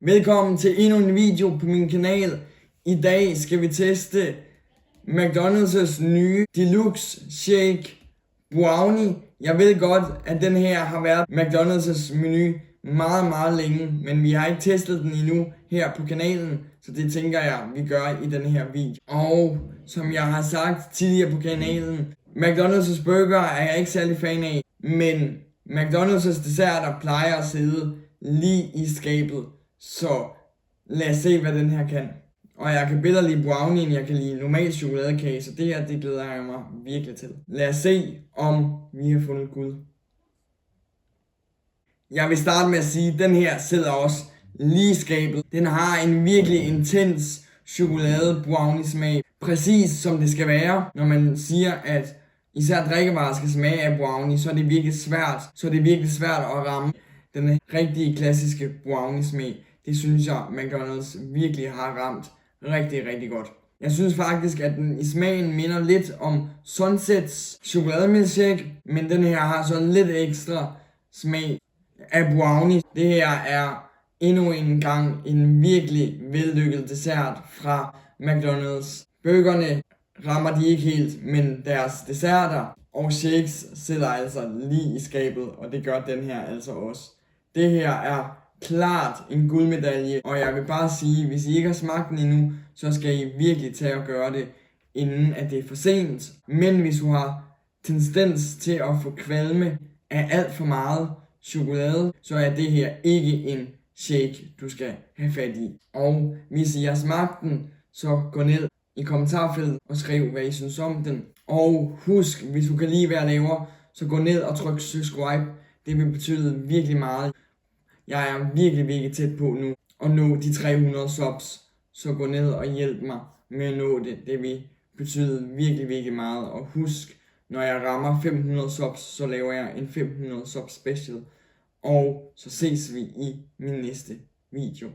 Velkommen til endnu en video på min kanal. I dag skal vi teste McDonald's nye Deluxe Shake Brownie. Jeg ved godt, at den her har været McDonald's menu meget længe, men vi har ikke testet den endnu her på kanalen, så det tænker jeg, vi gør i den her video. Og som jeg har sagt tidligere på kanalen, McDonald's burger er jeg ikke særlig fan af, men McDonald's desserter plejer at sidde lige i skabet. Så lad os se, hvad den her kan. Og jeg kan bedre lide brownien, jeg kan lide normal chokoladekage, så det her, det glæder jeg mig virkelig til. Lad os se, om vi har fundet guld. Jeg vil starte med at sige, at den her sidder også lige i skabet. Den har en virkelig intens chokolade brownie smag. Præcis som det skal være, når man siger, at især drikkevarer skal smage af brownie, så er det virkelig svært at ramme den rigtige klassiske brownie smag. Det synes jeg, McDonald's virkelig har ramt rigtig godt. Jeg synes faktisk, at den i smagen minder lidt om Sunsets chokolademilkshake, men den her har så lidt ekstra smag af brownie. Det her er endnu en gang en virkelig vellykket dessert fra McDonald's. Burgerne rammer de ikke helt, men deres desserter og shakes sidder altså lige i skabet, og det gør den her altså også. Det her er klart en guldmedalje, og jeg vil bare sige, hvis I ikke har smagt den endnu, så skal I virkelig tage og gøre det, inden at det er for sent. Men hvis du har tendens til at få kvalme af alt for meget chokolade, så er det her ikke en shake, du skal have fat i. Og hvis I har smagt den, så gå ned i kommentarfeltet og skriv, hvad I synes om den. Og husk, hvis du kan lide, hvad jeg laver, så gå ned og tryk subscribe. Det vil betyde virkelig meget. Jeg er virkelig tæt på nu at nå de 300 subs. Så gå ned og hjælp mig med at nå det. Det vil betyde virkelig meget. Og husk, når jeg rammer 500 subs, så laver jeg en 500 subs special. Og så ses vi i min næste video.